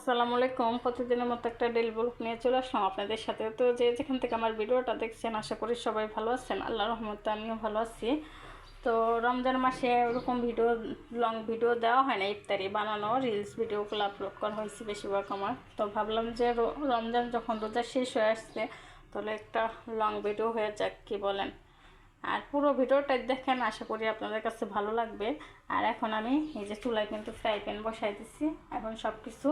আসসালামু আলাইকুম। প্রতিদিনের মতো একটা ডেইলি ব্লগ নিয়ে চলে আসলাম আপনাদের সাথে। তো যেখান থেকে আমার ভিডিওটা দেখছেন আশা করি সবাই ভালো আছেন। আল্লাহর রহমতে আমিও ভালো আছি। তো রমজান মাসে ওরকম লং ভিডিও দেওয়া হয় না, ইফতারি বানানো রিলস ভিডিওগুলো আপলোড করা হয়েছে বেশিরভাগ আমার। তো ভাবলাম যে রমজান যখন রোজা শেষ হয়ে আসছে তাহলে একটা লং ভিডিও হয়ে যাক, কি বলেন? আর পুরো ভিডিওটাই দেখেন, আশা করি আপনাদের কাছে ভালো লাগবে। আর এখন আমি এই যে চুলায় কিন্তু ফ্রাই প্যান বসাই দিচ্ছি। এখন সব কিছু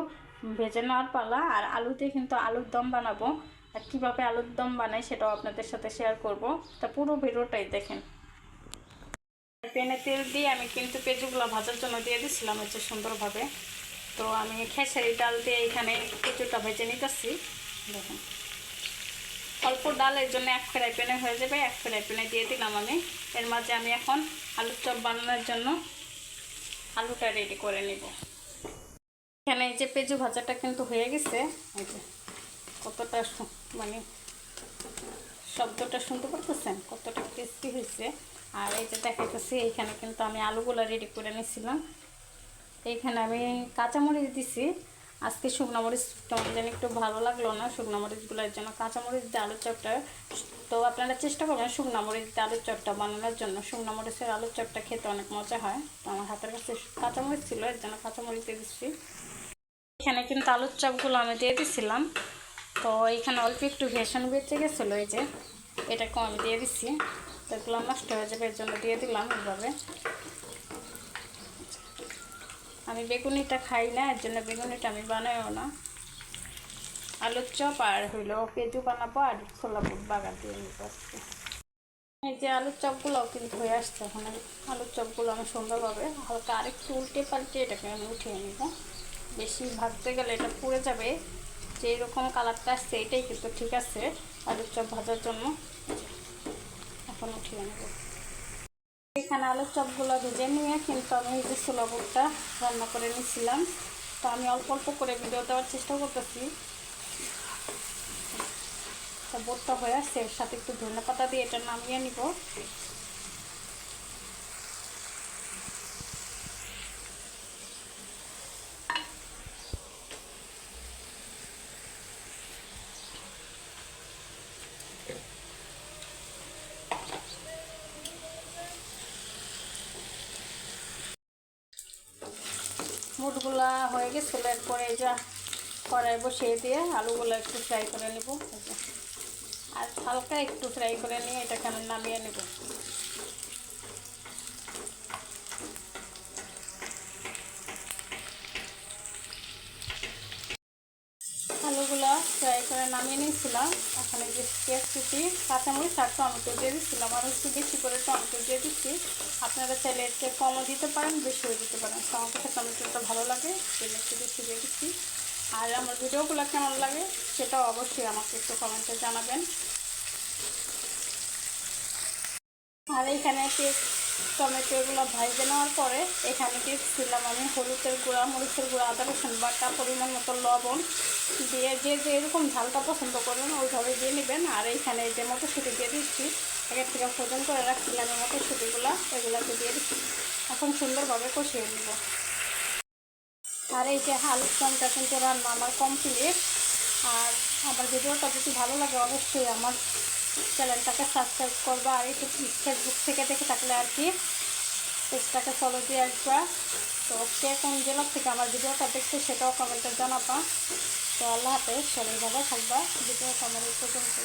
ভেজে নেওয়ার পালা। আর আলুতে কিন্তু আলুর দম বানাবো। আর কীভাবে আলুর দম বানাই সেটাও আপনাদের সাথে শেয়ার করব। তা পুরো ভিডিওটাই দেখেন। প্যানে তেল দিয়ে আমি কিন্তু পেঁয়াজগুলো ভাজার জন্য দিয়ে দিচ্ছিলাম হচ্ছে সুন্দরভাবে। তো আমি খেসারি ডাল দিয়ে এখানে পেঁয়াজটা ভেজে নিতেছি। দেখুন, অল্প ডালের জন্য এক ফ্রাই প্যানে হয়ে যাবে। এক ফ্রাই প্যানে দিয়ে দিলাম আমি। এর মাঝে আমি এখন আলুর চপ বানানোর জন্য আলুটা রেডি করে নিব। এখানে এই যে পেঁয়াজু ভাজাটা কিন্তু হয়ে গেছে। এই যে কতটা মানে শব্দটা শুনতে পারতেছেন, কতটা টেস্টি হয়েছে। আর এই যে দেখাইতেছি এইখানে কিন্তু আমি আলুগুলো রেডি করে নিয়েছিলাম। এইখানে আমি কাঁচামরিচ দিছি। আজকে শুকনো মরিচ কেমন যেন একটু ভালো লাগলো না, শুকনো মরিচগুলোর জন্য কাঁচামরিচ দিয়ে আলুর চপটা। তো আপনারা চেষ্টা করবেন শুকনো মরিচ দিয়ে আলুর চপটা বানানোর জন্য। শুকনো মরিচের আলুর চপটা খেতে অনেক মজা হয়। তো আমার হাতের কাছে কাঁচামরিচ ছিল, এর জন্য কাঁচামরিচ দিয়ে দিচ্ছি। এখানে কিন্তু আলুর চপগুলো আমি দিয়ে দিচ্ছিলাম। তো এইখানে অল্প একটু বেসন বেঁচে গেছিলো, এই যে এটাকেও আমি দিয়ে দিচ্ছি। তো এগুলো নষ্ট হয়ে যাবে, এর জন্য দিয়ে দিলাম এইভাবে। আমি বেগুনিটা খাই না, এর জন্য বেগুনিটা আমি বানাইও না। আলুর চপ আর হইলো পেঁয়াজু বানাবো আর ছোলা বুট বাগার দিয়ে নিতে আসছি। এই যে আলুর চপগুলোও কিন্তু হয়ে আসছে। এখন আলুর চপগুলো আমি সুন্দরভাবে হালকা আরেকটু উল্টে পাল্টে এটাকে আমি উঠিয়ে নিব। বেশি ভাজতে গেলে এটা পুড়ে যাবে। যে এরকম কালারটা আসছে এটাই কিন্তু ঠিক আছে আলুর চপ ভাজার জন্য। এখন উঠিয়ে নেব। এখানে আলুর চপগুলো ভেজে নিয়ে কিন্তু আমি এই যে ছোলা বুটটা রান্না করে নিয়েছিলাম। তো আমি অল্প অল্প করে ভিডিও দেওয়ার চেষ্টা করতেছি। তা বুটটা হয়ে আসছে, এর সাথে একটু ধনেপাতা দিয়ে এটা নামিয়ে নিব। বুটগুলা হয়ে গেছিল। এরপরে এই যে কড়াই বসিয়ে দিয়ে আলুগুলো একটু ফ্রাই করে নেব। আর হালকা একটু ফ্রাই করে নিয়ে এটাকে আমি নামিয়ে নেব। আলুগুলো ফ্রাই করে নামিয়ে নিয়েছিলাম। এখন এই যে পেঁয়াজ কুচি, কাঁচামরিচ আর টমেটো দিয়ে দিচ্ছিলাম। আর একটু বেশি করে টমেটো দিয়ে দিচ্ছি। আপনারা চাইলে একটু কমও দিতে পারেন, বেশিও দিতে পারেন। তো আমার কাছে টমেটোটা ভালো লাগে, একটু বেশি দিয়ে দিচ্ছি। আর আমার ভিডিওগুলো কেমন লাগে সেটাও অবশ্যই আমাকে একটু কমেন্টে জানাবেন। আর এইখানে টমেটো এগুলো ভাজে নেওয়ার পরে এখানে দিচ্ছিলাম আমি হলুদের গুঁড়া, মরিচের গুঁড়া, আদা রসুন বাটা, পরিমাণ মতো লবণ দিয়ে যে এরকম ঝালটা পছন্দ করবেন ওইভাবে দিয়ে নেবেন। আর এইখানে যে মটরশুঁটি দিয়ে দিচ্ছি, আগের থেকে ফ্রোজেন করে রাখছিলাম এই মটরশুঁটিগুলো, এগুলোকে দিয়ে দিচ্ছি। এখন সুন্দরভাবে কষিয়ে নেব। আর এই যে আলুর দমটা কিন্তু রান্না আমার কমপ্লিট। আর আমার ভিডিওটা যদি ভালো লাগে অবশ্যই আমার চ্যানেলটাকে সাবস্ক্রাইব করবা। আর একটু ফেসবুক থেকে দেখে থাকলে আর কি পেজটাকে ফলো দিয়ে আসবা। তো কে কোন জেলার থেকে আমার ভিডিওটা দেখছে সেটাও কমেন্টে জানাবা। তো আল্লাহ হাফেজ, সবাই ভালো থাকবা। ভিডিওটা আমার এই পর্যন্ত।